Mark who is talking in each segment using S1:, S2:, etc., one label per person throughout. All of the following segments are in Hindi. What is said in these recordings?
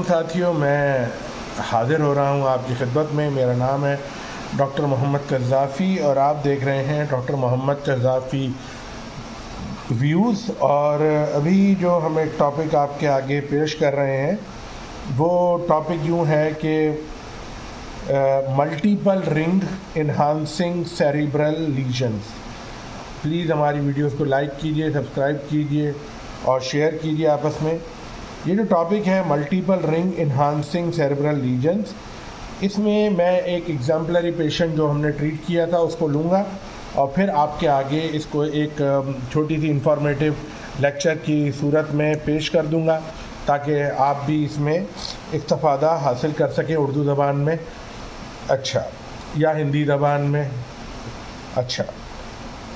S1: साथियों, मैं हाज़िर हो रहा हूँ आपकी खिदमत में। मेरा नाम है डॉक्टर मोहम्मद कज़ाफ़ी और आप देख रहे हैं डॉक्टर मोहम्मद कज़ाफ़ी व्यूज़। और अभी जो हम एक टॉपिक आपके आगे पेश कर रहे हैं वो टॉपिक यूँ है कि multiple ring enhancing cerebral lesions. Please हमारी वीडियोस को लाइक कीजिए, सब्सक्राइब कीजिए और शेयर कीजिए आपस में। ये जो टॉपिक है multiple ring enhancing cerebral lesions, इसमें मैं एक एग्जाम्पलरी पेशेंट जो हमने ट्रीट किया था उसको लूँगा और फिर आपके आगे इसको एक छोटी सी इंफॉर्मेटिव लेक्चर की सूरत में पेश कर दूँगा ताकि आप भी इसमें इस्तिफ़ादा हासिल कर सकें उर्दू ज़बान में, अच्छा, या हिंदी ज़बान में। अच्छा,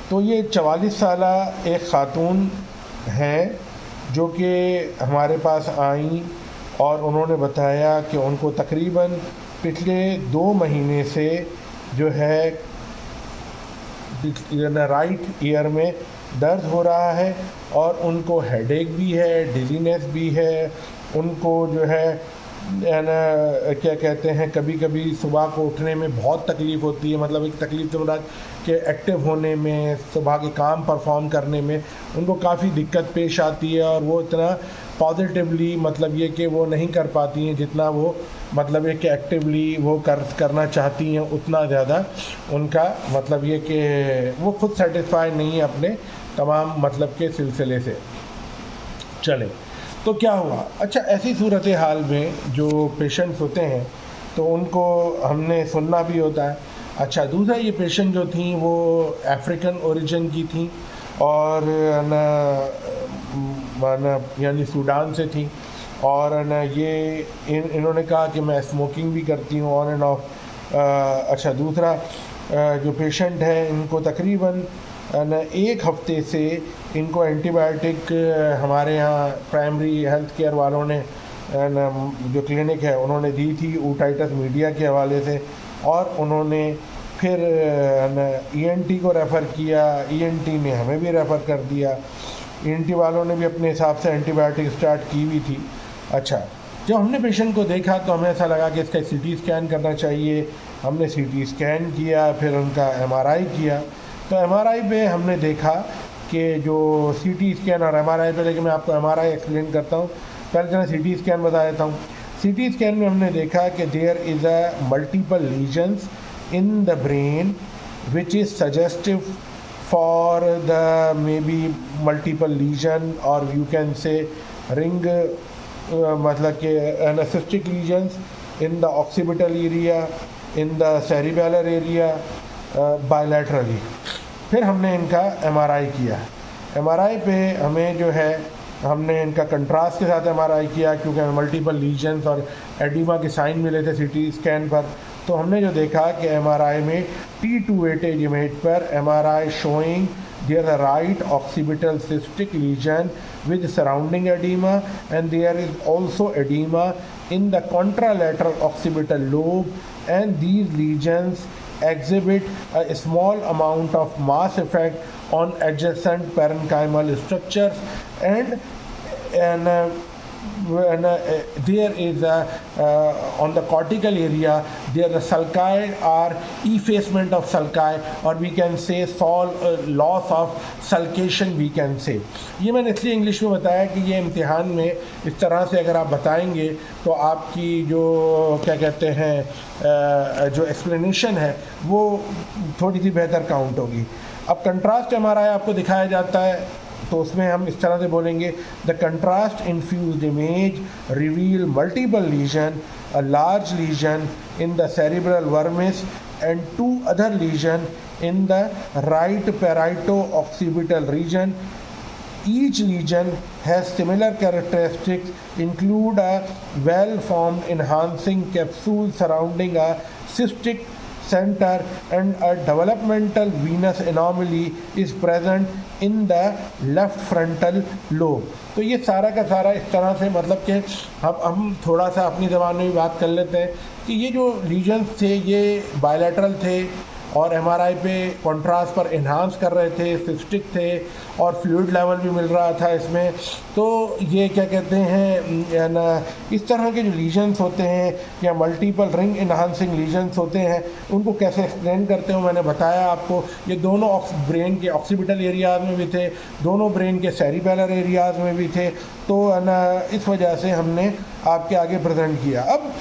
S1: तो ये 44 साला एक ख़ातून हैं जो कि हमारे पास आईं और उन्होंने बताया कि उनको तकरीबन पिछले 2 महीने से जो है राइट ईयर में दर्द हो रहा है और उनको हेडेक भी है, डिजीनेस भी है। उनको जो है ना क्या कहते हैं, कभी कभी सुबह को उठने में बहुत तकलीफ़ होती है, मतलब एक तकलीफ़ तो मुराद कि एक्टिव होने में, सुबह के काम परफॉर्म करने में उनको काफ़ी दिक्कत पेश आती है और वो इतना पॉजिटिवली मतलब ये कि वो नहीं कर पाती हैं जितना वो मतलब ये कि एक्टिवली वो करना चाहती हैं, उतना ज़्यादा उनका मतलब ये कि वो खुद सेटिस्फाई नहीं है अपने तमाम मतलब के सिलसिले से। चले, तो क्या हुआ? अच्छा, ऐसी सूरत हाल में जो पेशेंट्स होते हैं तो उनको हमने सुनना भी होता है। अच्छा, दूसरा ये पेशेंट जो थी वो अफ्रीकन ओरिजिन की थी और ना यानी सूडान से थी और ना ये इन्होंने कहा कि मैं स्मोकिंग भी करती हूँ ऑन एंड ऑफ। अच्छा, दूसरा जो पेशेंट है इनको तकरीबन न 1 हफ़्ते से इनको एंटीबायोटिक हमारे यहाँ प्राइमरी हेल्थ केयर वालों ने न जो क्लिनिक है उन्होंने दी थी ओटाइटिस मीडिया के हवाले से, और उन्होंने फिर न ENT को रेफ़र किया, ENT ने हमें भी रेफ़र कर दिया। ENT वालों ने भी अपने हिसाब से एंटीबायोटिक स्टार्ट की हुई थी। अच्छा, जब हमने पेशेंट को देखा तो हमें ऐसा लगा कि इसका CT स्कैन करना चाहिए। हमने CT स्कैन किया, फिर उनका MRI किया। तो MRI पे हमने देखा कि जो CT स्कैन और MRI पे, लेकिन मैं आपको MRI एक्सप्लेन करता हूँ, पहले जो मैं CT स्कैन बता देता हूँ। CT स्कैन में हमने देखा कि there is a multiple lesions in the brain which is suggestive for the may be multiple lesion or you can say ring मतलब कि एनासिस्टिक lesions in the occipital area, in the cerebellar area bilaterally. फिर हमने इनका MRI किया। MRI पे हमें जो है हमने इनका कंट्रास्ट के साथ MRI किया क्योंकि हमें मल्टीपल लीजन्स और एडिमा के साइन मिले थे CT स्कैन पर। तो हमने जो देखा कि MRI में T288 इमेज पर MRI showing there is a right occipital cystic lesion with surrounding edema and there is also edema in the contralateral occipital lobe, and these lesions exhibit a small amount of mass effect on adjacent parenchymal structures and there is on the cortical area there the sulci are effacement of sulci or we can say loss of sulcation we can say। ये मैंने इसलिए इंग्लिश में बताया कि ये इम्तिहान में इस तरह से अगर आप बताएंगे तो आपकी जो क्या कहते हैं जो एक्सप्लेनेशन है वो थोड़ी सी बेहतर काउंट होगी। अब कंट्रास्ट MRI आपको दिखाया जाता है तो उसमें हम इस तरह से बोलेंगे, the contrast infused image reveal multiple lesion, a large lesion in the cerebral vermis and 2 other lesion in the right parieto occipital region. Each lesion has similar characteristics, include a well-formed enhancing capsule surrounding a cystic center and a developmental venous anomaly is present in the left frontal lobe। तो ये सारा का सारा इस तरह से मतलब कि हम थोड़ा सा अपनी ज़बान में भी बात कर लेते हैं कि ये जो लीजन्स थे ये बायलैटरल थे और MRI पे कॉन्ट्रास्ट पर इन्हांस कर रहे थे, सिस्टिक थे और फ्लूइड लेवल भी मिल रहा था इसमें। तो ये क्या कहते हैं ना, इस तरह के जो लीजन्स होते हैं या मल्टीपल रिंग इन्हांसिंग लीजन्स होते हैं, उनको कैसे एक्सप्लेन करते हो मैंने बताया आपको। ये दोनों ब्रेन के ऑक्सीपिटल एरियाज में भी थे, दोनों ब्रेन के सेरिबेलर एरियाज में भी थे। तो ना इस वजह से हमने आपके आगे प्रेजेंट किया। अब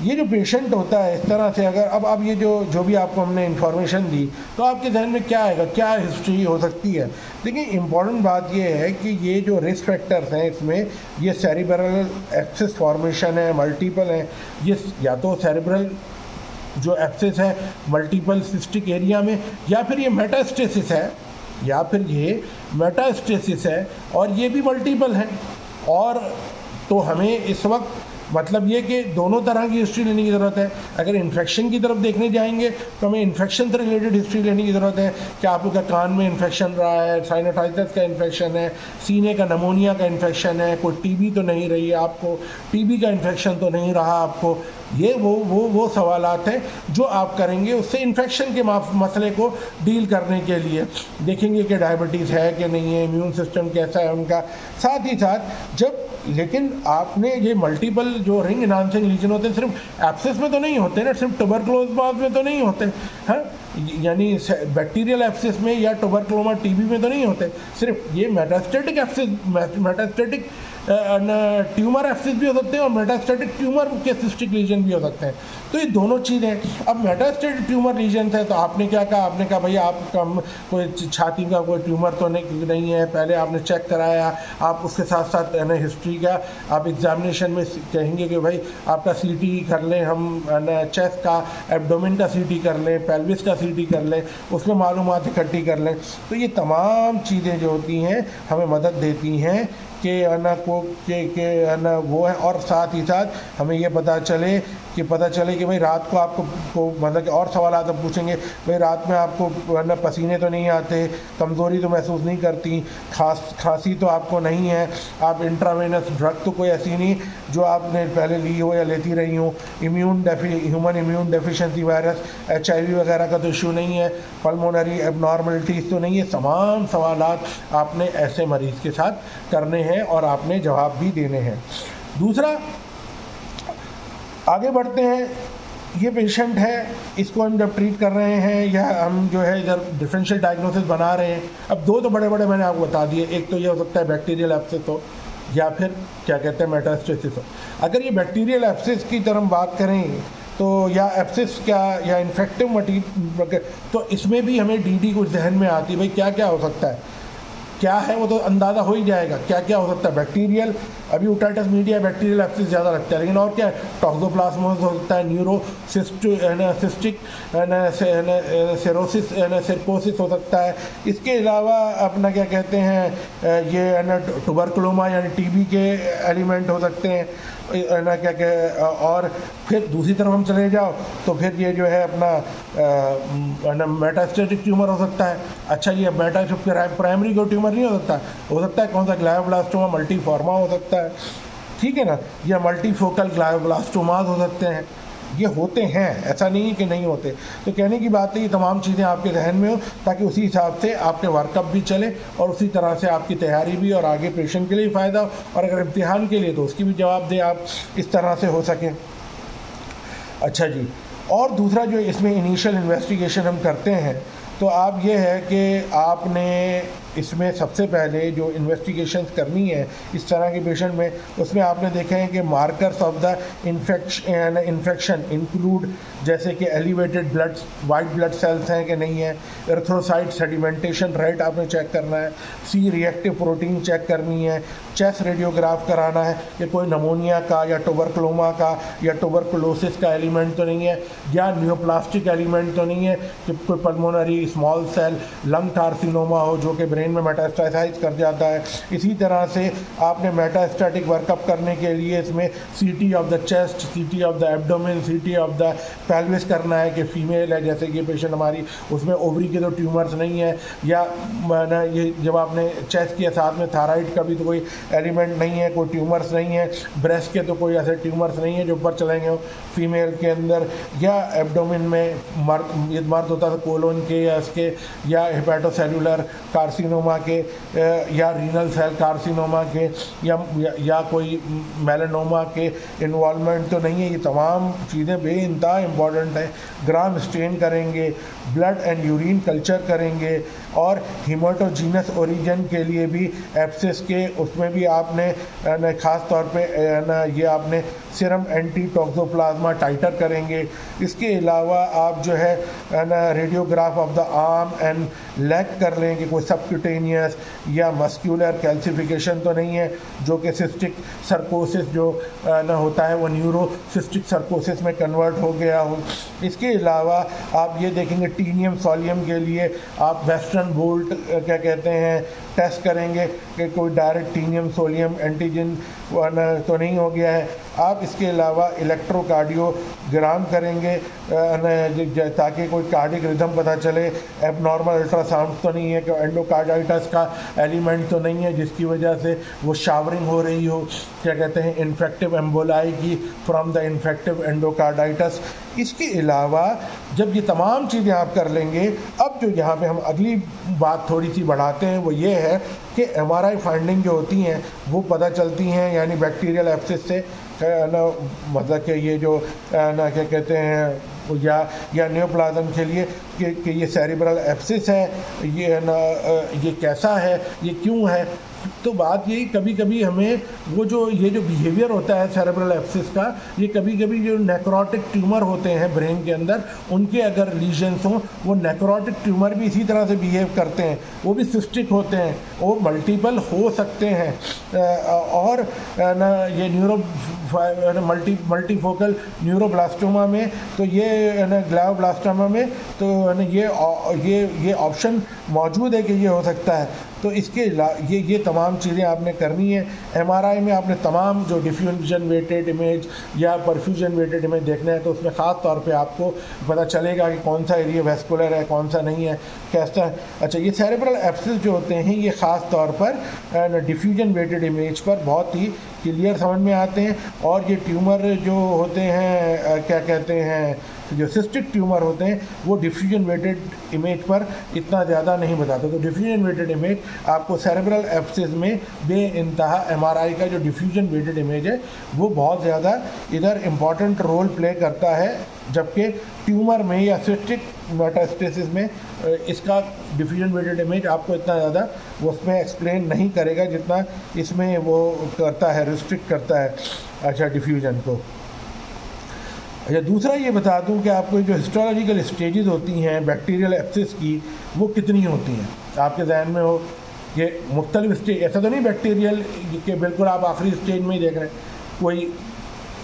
S1: ये जो पेशेंट होता है इस तरह से, अगर अब ये जो भी आपको हमने इन्फॉर्मेशन दी, तो आपके जहन में क्या आएगा, क्या हिस्ट्री हो सकती है। देखिए इम्पॉर्टेंट बात ये है कि ये जो रिस्क फैक्टर्स हैं इसमें, ये सेरिब्रल एक्सिस फॉर्मेशन है, मल्टीपल है। ये या तो सेरिब्रल जो एक्सिस है मल्टीपल सिस्टिक एरिया में, या फिर ये मेटास्टेसिस है, या फिर ये मेटास्टेसिस है और ये भी मल्टीपल है। और तो हमें इस वक्त मतलब ये कि दोनों तरह की हिस्ट्री लेने की ज़रूरत है। अगर इन्फेक्शन की तरफ देखने जाएंगे तो हमें इन्फेक्शन से रिलेटेड हिस्ट्री लेने की ज़रूरत है कि आपका कान में इन्फेक्शन रहा है, साइनोसाइटिस का इन्फेक्शन है, सीने का नमोनिया का इन्फेक्शन है, कोई टीबी तो नहीं रही है आपको, टीबी का इन्फेक्शन तो नहीं रहा आपको। ये वो सवालात हैं जो आप करेंगे उससे इन्फेक्शन के मसले को डील करने के लिए। देखेंगे कि डायबिटीज़ है कि नहीं है, इम्यून सिस्टम कैसा है उनका। साथ ही साथ जब लेकिन आपने ये मल्टीपल जो रिंग इन्हांसिंग लीजन होते हैं सिर्फ एब्सेस में तो नहीं होते ना, सिर्फ ट्यूबरकुलोसिस में तो नहीं होते हैं, यानी बैक्टीरियल एब्सेस में या ट्यूबरकुलोमा टीबी में तो नहीं होते। सिर्फ ये metastatic abscess, metastatic tumour abscess भी हो सकते हैं और मेटास्टेटिक ट्यूमर के सिस्टिक लीजन भी हो सकते हैं। तो ये दोनों चीज़ें। अब मेटास्टेटिक ट्यूमर लीजन थे तो आपने क्या कहा, आपने कहा भैया आपका कोई छाती का कोई ट्यूमर तो नहीं है, पहले आपने चेक कराया। आप उसके साथ साथ ना हिस्ट्री का आप एग्जामिनेशन में कहेंगे कि भाई आपका CT कर लें, हम ना चेस्ट का एब्डोमेन का CT कर लें, पेल्विस का CT कर लें, उसमें मालूमात इकट्ठी कर लें। तो ये तमाम चीज़ें जो होती हैं हमें मदद देती हैं कि ना वो है। और साथ ही साथ हमें ये पता चले कि भाई रात को आपको मतलब कि और सवाल आप पूछेंगे, भाई रात में आपको ना पसीने तो नहीं आते, कमज़ोरी तो महसूस नहीं करती, खांसी तो आपको नहीं है, आप इंट्रावेनस ड्रग तो कोई ऐसी नहीं जो आपने पहले ली हो या लेती रही हो, human immune deficiency virus HIV वगैरह का तो इशू नहीं है, पल्मोनरी एबनॉर्मलिटीज़ तो नहीं है। तमाम सवालात आपने ऐसे मरीज़ के साथ करने हैं और आपने जवाब भी देने हैं। दूसरा, आगे बढ़ते हैं। ये पेशेंट है, इसको हम जब ट्रीट कर रहे हैं या हम जो है इधर डिफरेंशियल डायग्नोसिस बना रहे हैं। अब दो तो बड़े बड़े मैंने आपको बता दिए, एक तो ये हो सकता है बैक्टीरियल एब्सेस हो या फिर क्या कहते हैं मेटास्टेसिस हो। अगर ये बैक्टीरियल एब्सेस की तरफ बात करें तो या एब्सेस क्या या इन्फेक्टिव मटीरियल, तो इसमें भी हमें DD कुछ जहन में आती है, भाई क्या क्या हो सकता है, क्या है वो तो अंदाज़ा हो ही जाएगा क्या क्या हो सकता है। बैक्टीरियल, अभी ओटाइटिस मीडिया बैक्टीरियल एब्सेस ज़्यादा लगता है, लेकिन और क्या है, टॉक्सोप्लाज्मोसिस हो सकता है, न्यूरोसिस्टिक सिरोसिस सिरकोसिस हो सकता है। इसके अलावा अपना क्या कहते हैं ये ट्यूबरकुलोमा यानी TB के एलिमेंट हो सकते हैं ना, क्या और फिर दूसरी तरफ हम चले जाओ तो फिर ये जो है अपना मेटास्टेटिक ट्यूमर हो सकता है। अच्छा, ये मेटास्टेटिक प्राइमरी को ट्यूमर नहीं हो सकता है कौन सा, ग्लायोब्लास्टोमा मल्टीफॉर्मा हो सकता है, ठीक है ना, या मल्टीफोकल ग्लायोब्लास्टोमास हो सकते हैं। ये होते हैं, ऐसा नहीं है कि नहीं होते। तो कहने की बात है ये तमाम चीज़ें आपके जहन में हो ताकि उसी हिसाब से आपके वर्कअप भी चले और उसी तरह से आपकी तैयारी भी और आगे पेशेंट के लिए फ़ायदा हो, और अगर इम्तिहान के लिए तो उसकी भी जवाब दे आप इस तरह से हो सके। अच्छा जी, और दूसरा जो इसमें इनिशियल इन्वेस्टिगेशन हम करते हैं तो आप ये है कि आपने इसमें सबसे पहले जो इन्वेस्टिगेशंस करनी है इस तरह के पेशेंट में, उसमें आपने देखे हैं कि markers of the infection include जैसे कि elevated blood white blood cells हैं कि नहीं है, एरिथ्रोसाइट सेडिमेंटेशन रेट आपने चेक करना है, C रिएक्टिव प्रोटीन चेक करनी है, चेस्ट रेडियोग्राफ कराना है कि कोई नमोनिया का या ट्यूबरकुलोमा का या ट्यूबरकुलोसिस का एलिमेंट तो नहीं है, या न्यूप्लास्टिक एलिमेंट तो नहीं है कि कोई pulmonary small cell lung carcinoma हो जो कि ब्रेन में मेटास्टेसाइज कर जाता है। इसी तरह से आपने मेटास्टैटिक वर्कअप करने के लिए इसमें सीटी ऑफ द चेस्ट, सीटी ऑफ द एब्डोमेन, सीटी ऑफ द पेल्विस करना है कि फीमेल है, जैसे कि पेशेंट हमारी उसमें ओवरी के तो ट्यूमर्स नहीं है, या ये जब आपने चेस्ट किया साथ में थायराइड का भी तो कोई एलिमेंट नहीं है, कोई ट्यूमर्स नहीं है, ब्रेस्ट के तो कोई ऐसे ट्यूमर्स नहीं है जो ऊपर चलेंगे फीमेल के अंदर, या एब्डोमेन में मर्द होता है कोलोन के या इसके, या हेपेटोसेलुलर कार्सिनोमा के, या रीनल सेल कार्सिनोमा के, या कोई मेलानोमा के इन्वॉल्वमेंट तो नहीं है। ये तमाम चीज़ें बेइंतहा इम्पॉर्टेंट है। ग्राम स्टेन करेंगे, ब्लड एंड यूरिन कल्चर करेंगे, और हेमाटोजीनस ओरिजिन के लिए भी एब्सेस के उसमें भी आपने ख़ास तौर पे ये आपने सीरम एंटी टॉक्सोप्लाज्मा टाइटर करेंगे। इसके अलावा आप जो है radiograph of the arm and leg कर लें कि कोई सबक्यूटेनियस या मस्क्यूलर कैल्सिफिकेशन तो नहीं है, जो कि सिस्टिक सर्कोसिस जो होता है वो न्यूरोसिस्टिक सर्कोसिस में कन्वर्ट हो गया हो। इसके अलावा आप ये देखेंगे टीनियम सोलियम के लिए आप वेस्टर्न बोल्ट क्या कहते हैं टेस्ट करेंगे कि कोई डायरेक्ट टीनियम सोलियम एंटीजन तो नहीं हो गया है। आप इसके अलावा इलेक्ट्रोकार्डियोग्राम करेंगे ताकि कोई कार्डिक रिदम पता चले, एबनॉर्मल अल्ट्रासाउंड तो नहीं है कि एंडोकार्डाइटिस का एलिमेंट तो नहीं है जिसकी वजह से वो शावरिंग हो रही हो, क्या कहते हैं इन्फेक्टिव एम्बोलाई की फ्रॉम द इन्फेक्टिव एंडोकार्डाइटिस। इसके अलावा जब ये तमाम चीज़ें आप कर लेंगे, अब जो यहाँ पे हम अगली बात थोड़ी सी बढ़ाते हैं वो ये है कि MRI फाइंडिंग जो होती हैं वो पता चलती हैं, यानी बैक्टीरियल एब्सेस से ना, मतलब कि ये जो ना क्या कहते हैं या नियोप्लाज्म के लिए कि ये सेरिब्रल एब्सेस है, ये ना ये कैसा है, ये क्यों है। तो बात यही कभी कभी हमें वो जो ये जो बिहेवियर होता है सेरेब्रल एब्सेस का, ये कभी कभी जो नेक्रोटिक ट्यूमर होते हैं ब्रेन के अंदर, उनके अगर लीजन्स हों, वो नेक्रोटिक ट्यूमर भी इसी तरह से बिहेव करते हैं, वो भी सिस्टिक होते हैं, वो मल्टीपल हो सकते हैं। और ना ये मल्टीफोकल न्यूरोब्लास्टोमा में तो ये ना ग्लायोब्लास्टोमा में तो ये ऑप्शन मौजूद है कि ये हो सकता है। तो इसके ये तमाम चीज़ें आपने करनी है। MRI में आपने तमाम जो डिफ्यूजन वेटेड इमेज या परफ्यूजन वेटेड इमेज देखना है, तो उसमें ख़ास तौर पे आपको पता चलेगा कि कौन सा एरिया वेस्कुलर है, कौन सा नहीं है, कैसा है। अच्छा, ये सेरेब्रल एब्सेस जो होते हैं ये ख़ास तौर पर डिफ्यूजन वेटेड इमेज पर बहुत ही क्लियर समझ में आते हैं, और ये ट्यूमर जो होते हैं क्या कहते हैं जो सिस्टिक ट्यूमर होते हैं वो डिफ्यूजन वेटेड इमेज पर इतना ज़्यादा नहीं बताते। तो डिफ्यूजन वेटेड इमेज आपको सेरेब्रल एब्सेस में बेइंतहा MRI का जो डिफ्यूजन वेटेड इमेज है वो बहुत ज़्यादा इधर इम्पॉर्टेंट रोल प्ले करता है, जबकि ट्यूमर में या सिस्टिक मेटास्टेसिस में इसका डिफ्यूजन वेटेड इमेज आपको इतना ज़्यादा वो उसमें एक्सप्लेन नहीं करेगा जितना इसमें वो करता है, रिस्ट्रिक्ट करता है अच्छा डिफ्यूजन को। अच्छा, दूसरा ये बता दूं कि आपको जो हिस्टोलॉजिकल स्टेजेस होती हैं बैक्टीरियल एब्सेस की वो कितनी होती हैं, आपके जहन में हो ये मुख्तलिफ स्टेज, ऐसा तो नहीं बैक्टीरियल के बिल्कुल आप आखिरी स्टेज में ही देख रहे हैं, कोई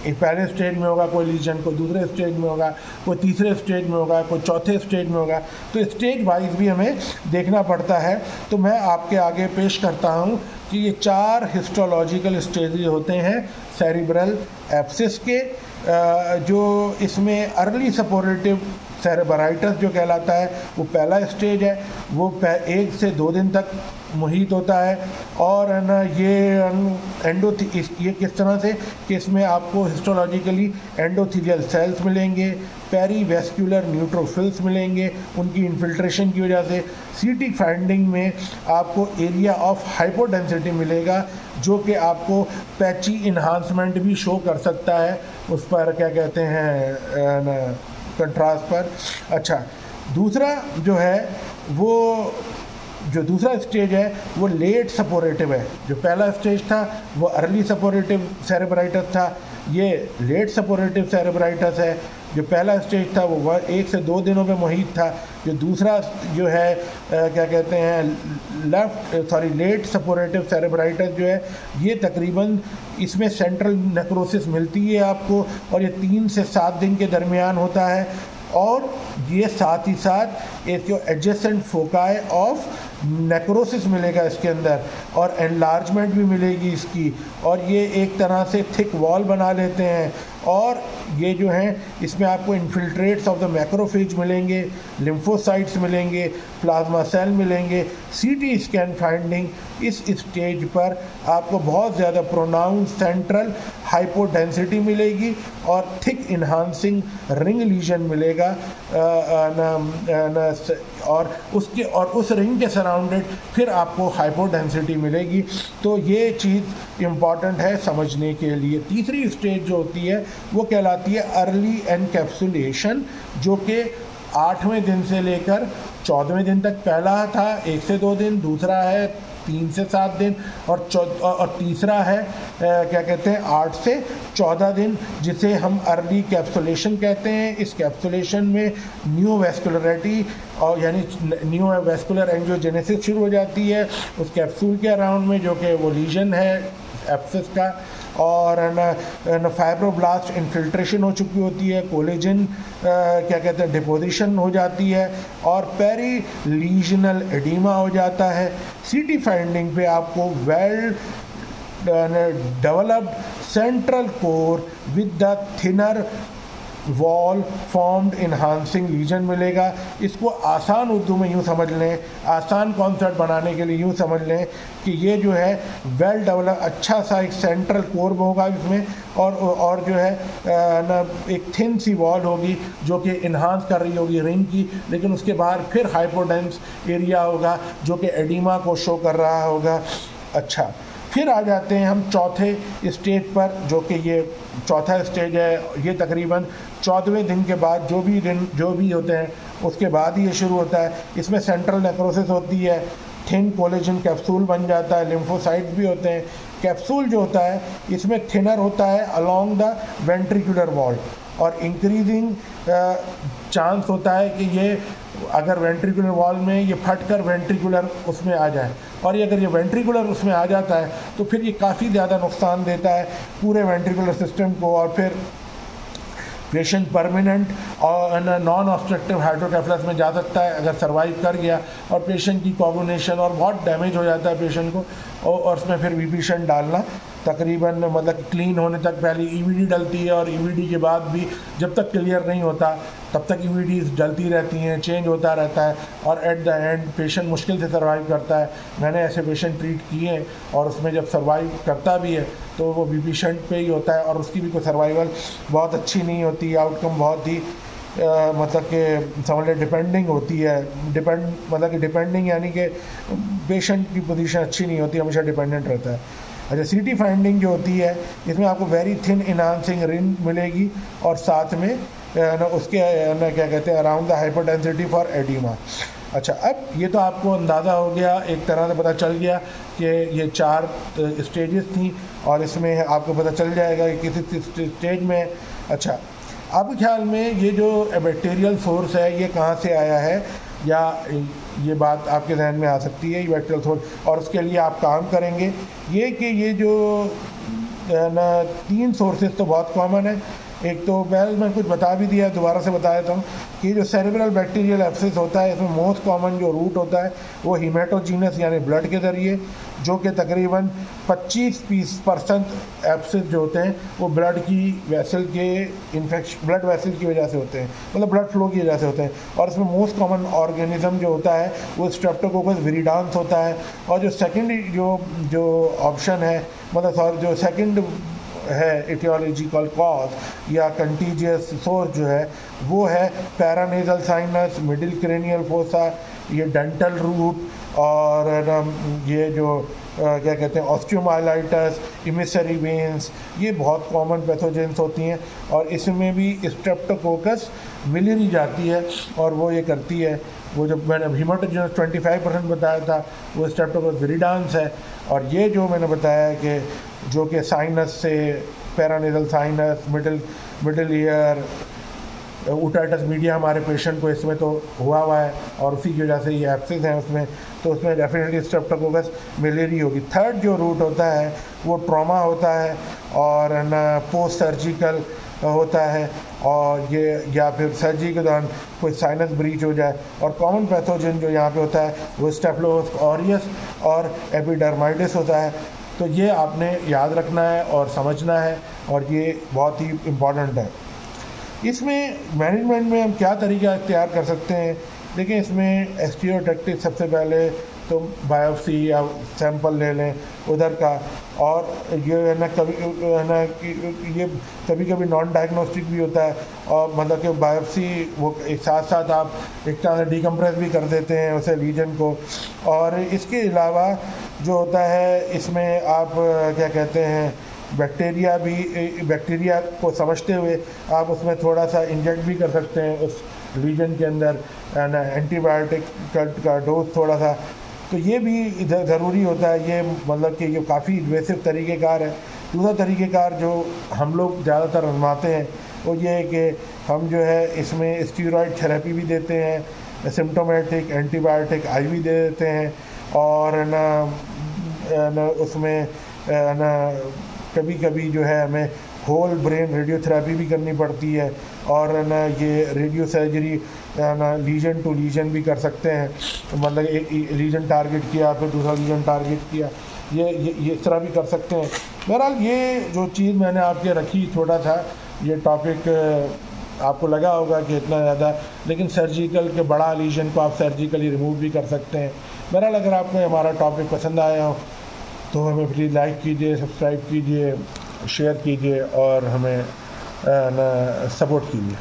S1: पहले स्टेज में होगा कोई लीजन, कोई दूसरे स्टेज में होगा, कोई तीसरे स्टेज में होगा, कोई चौथे स्टेज में होगा, तो स्टेज वाइज भी हमें देखना पड़ता है। तो मैं आपके आगे पेश करता हूँ कि ये 4 हिस्टोलॉजिकल स्टेजेस होते हैं सेरिब्रल एब्सेस के, जो इसमें अर्ली सपोर्टिव सेरेब्राइटिस जो कहलाता है वो पहला स्टेज है, वो 1 से 2 दिन तक मुहित होता है। और है ना ये किस तरह से कि इसमें आपको हिस्टोलॉजिकली एंडोथीलियल सेल्स मिलेंगे, पेरीवेस्कुलर न्यूट्रोफिल्स मिलेंगे उनकी इन्फिल्ट्रेशन की वजह से। CT फाइंडिंग में आपको एरिया ऑफ हाइपोडेंसिटी मिलेगा जो कि आपको पैची इन्हांसमेंट भी शो कर सकता है उस पर क्या कहते हैं कंट्रास्ट पर। अच्छा, दूसरा जो है वो जो दूसरा स्टेज है वो लेट सपोरेटिव है। जो पहला स्टेज था वो अर्ली सपोरेटिव सेरेब्राइटिस था, ये लेट सपोरेटिव सेरेब्राइटिस है। जो पहला स्टेज था वो 1 से 2 दिनों में मुहित था। जो दूसरा जो है क्या कहते हैं लेट सपोरेटिव सेरेब्राइटिस जो है ये तकरीबन इसमें सेंट्रल नेक्रोसिस मिलती है आपको, और ये 3 से 7 दिन के दरमियान होता है। और ये साथ ही साथ एक जो एडजेसेंट फोकाई ऑफ नेक्रोसिस मिलेगा इसके अंदर और एनलार्जमेंट भी मिलेगी इसकी, और ये एक तरह से थिक वॉल बना लेते हैं। और ये जो हैं इसमें आपको इन्फिल्ट्रेट्स ऑफ द मैक्रोफेज मिलेंगे, लिम्फोसाइट्स मिलेंगे, प्लाज्मा सेल मिलेंगे। सीटी स्कैन फाइंडिंग इस स्टेज पर आपको बहुत ज़्यादा प्रोनाउंस सेंट्रल हाइपोडेंसिटी मिलेगी और थिक इन्हांसिंग रिंग लीजन मिलेगा, और उस रिंग के सराउंडेड फिर आपको हाइपोडेंसिटी मिलेगी। तो ये चीज़ इम्पॉर्टेंट है समझने के लिए। तीसरी स्टेज जो होती है वो कहलाती है अर्ली एनकैप्सुलेशन, जो कि 8वें दिन से लेकर 14वें दिन तक। पहला था 1 से 2 दिन, दूसरा है 3 से 7 दिन, और तीसरा है क्या कहते हैं 8 से 14 दिन, जिसे हम अर्ली कैप्सुलेशन कहते हैं। इस कैप्सुलेशन में न्यू वेस्कुलरिटी और यानी न्यू वेस्कुलर एंजियोजेनेसिस शुरू हो जाती है उस कैप्सूल के अराउंड में, जो कि वो लीजन है एब्सिस का, और फाइब्रोब्लास्ट इन्फिल्ट्रेशन हो चुकी होती है, कोलेजन क्या कहते हैं डिपोजिशन हो जाती है, और पेरी लीजनल एडीमा हो जाता है। सीटी फाइंडिंग पे आपको well developed central core with the thinner wall formed enhancing lesion मिलेगा। इसको आसान उर्दू में यूँ समझ लें, आसान कॉन्सेप्ट बनाने के लिए यूँ समझ लें कि ये जो है वेल डेवलप अच्छा सा एक सेंट्रल कोर होगा इसमें, और जो है ना एक थिन सी वॉल होगी जो कि इन्हांस कर रही होगी रिंग की, लेकिन उसके बाहर फिर हाइपोडेंस एरिया होगा जो कि एडिमा को शो कर रहा होगा। अच्छा, फिर आ जाते हैं हम चौथे स्टेज पर, जो कि ये चौथा स्टेज है। ये तकरीबन 14वें दिन के बाद जो भी होते हैं उसके बाद ही ये शुरू होता है। इसमें सेंट्रल नेक्रोसिस होती है, थिन कोलेजन कैप्सूल बन जाता है, लिम्फोसाइट्स भी होते हैं। कैप्सूल जो होता है इसमें थिनर होता है अलोंग द वेंट्रिकुलर वॉल, और इंक्रीजिंग चांस होता है कि ये अगर वेंट्रिकुलर वॉल में ये फटकर वेंट्रिकुलर उसमें आ जाए, और ये अगर ये वेंट्रिकुलर उसमें आ जाता है तो फिर ये काफ़ी ज़्यादा नुकसान देता है पूरे वेंट्रिकुलर सिस्टम को, और फिर पेशेंट परमानेंट और नॉन ऑब्स्ट्रक्टिव हाइड्रोकेफलस में जा सकता है अगर सर्वाइव कर गया, और पेशेंट की कोगुलेशन और बहुत डैमेज हो जाता है पेशेंट को, और उसमें फिर वीपीशन डालना तकरीबन मतलब क्लीन होने तक पहले ईवीडी डलती है, और ईवीडी के बाद भी जब तक क्लियर नहीं होता तब तक ईवीडीज डलती रहती हैं, चेंज होता रहता है, और एट द एंड पेशेंट मुश्किल से सर्वाइव करता है। मैंने ऐसे पेशेंट ट्रीट किए हैं, और उसमें जब सर्वाइव करता भी है तो वो पेशेंट पे ही होता है, और उसकी भी कोई सर्वाइवल बहुत अच्छी नहीं होती, आउटकम बहुत ही मतलब कि समझ लें डिपेंडिंग होती है। मतलब कि डिपेंडिंग यानी कि पेशेंट की पोजीशन अच्छी नहीं होती, हमेशा डिपेंडेंट रहता है। अच्छा, सीटी फाइंडिंग जो होती है इसमें आपको वेरी थिन इन्हांसिंग रिंग मिलेगी, और साथ में उसके क्या कहते हैं अराउंड द हाइपोडेंसिटी फॉर एडिमा। अच्छा, अब ये तो आपको अंदाज़ा हो गया, एक तरह से पता चल गया कि ये 4 स्टेजेस थी, और इसमें आपको पता चल जाएगा कि किसी स्टेज में। अच्छा, आपके ख्याल में ये जो बैक्टीरियल सोर्स है ये कहाँ से आया है, या ये बात आपके जहन में आ सकती है बैक्टीरियल सोर्स, और उसके लिए आप काम करेंगे ये कि ये जो 3 सोर्सेज तो बहुत कॉमन है। एक तो पहले मैं कुछ बता भी दिया, दोबारा से बता देता हूँ कि जो सेरेब्रल बैक्टीरियल एब्सिस होता है इसमें मोस्ट कॉमन जो रूट होता है वो हीमेटोजीनस यानी ब्लड के ज़रिए, जो कि तकरीबन 25% एब्सिस जो होते हैं वो ब्लड की वेसल के ब्लड वेसल की वजह से होते हैं, मतलब ब्लड फ्लो की वजह से होते हैं। और इसमें मोस्ट कॉमन ऑर्गेनिज्म जो होता है वो स्ट्रेप्टोकोकस विरिडांस होता है। और जो सेकेंड जो ऑप्शन है, मतलब जो सेकेंड है एटियोलॉजिकल कॉज या कंटीजियस सोर्स जो है वो है paranasal sinus, middle cranial fossa, ये डेंटल रूट, और ये जो क्या कहते हैं ऑस्टियोमाइलाइटिस, इमिसरी वेन्स, ये बहुत कॉमन पैथोजेंस होती हैं। और इसमें भी स्ट्रेप्टोकोकस मिलियरी जाती है, और वो ये करती है, वो जो मैंने हीमेटोजेनस 25% बताया था वो स्ट्रेप्टोकोकस विरिडांस है। और ये जो मैंने बताया कि जो कि साइनस से paranasal sinus, middle ear, otitis media हमारे पेशेंट को इसमें तो हुआ है, और उसी की वजह से ये एब्सिस हैं उसमें, तो उसमें डेफिनेटली स्ट्रेप्टोकोकस मिलियरी होगी। थर्ड जो रूट होता है वो ट्रॉमा होता है, और न पोस्ट सर्जिकल होता है, और ये या फिर सर्जरी के दौरान कोई साइनस ब्रीच हो जाए। और कॉमन पैथोजन जो यहाँ पे होता है वो स्टेफिलोकोकस ऑरियस और एपिडर्माइटिस होता है। तो ये आपने याद रखना है और समझना है, और ये बहुत ही इम्पॉर्टेंट है। इसमें मैनेजमेंट में हम क्या तरीका इख्तियार कर सकते हैं? देखिए, इसमें एस्टियोटैक्टिक सबसे पहले तो बायोप्सी या सैंपल ले लें उधर का, और ये है ना कभी है ना कि ये कभी कभी नॉन डायग्नोस्टिक भी होता है, और मतलब कि बायोप्सी वो एक साथ साथ आप एक तरह से डिकम्प्रेस भी कर देते हैं उसे लीजन को। और इसके अलावा जो होता है इसमें आप क्या कहते हैं, बैक्टीरिया को समझते हुए आप उसमें थोड़ा सा इंजेक्ट भी कर सकते हैं उस लीजन के अंदर एंटीबायोटिक का डोज थोड़ा सा। तो ये भी ज़रूरी होता है। ये मतलब कि ये काफ़ी इन्वेसिव तरीक़ेकार है। दूसरा तरीक़ेकार जो हम लोग ज़्यादातर आजमाते हैं वो ये है कि हम जो है इसमें स्टीरॉयड थेरेपी भी देते हैं, सिम्प्टोमेटिक एंटीबायोटिक IV दे देते हैं, और ना उसमें ना कभी कभी जो है हमें होल ब्रेन रेडियोथेरेपी भी करनी पड़ती है, और ना ये रेडियो सर्जरी ना लीजन टू लीजन भी कर सकते हैं। मतलब एक लीजन टारगेट किया फिर दूसरा लीजन टारगेट किया, ये इस तरह भी कर सकते हैं। बहरहाल ये जो चीज़ मैंने आपके रखी थोड़ा था, ये टॉपिक आपको लगा होगा कि इतना ज़्यादा, लेकिन सर्जिकल के बड़ा लीजन को आप सर्जिकली रिमूव भी कर सकते हैं। बहरहाल अगर आपको हमारा टॉपिक पसंद आया हो तो हमें प्लीज़ लाइक कीजिए, सब्सक्राइब कीजिए, शेयर कीजिए और हमें सपोर्ट कीजिए।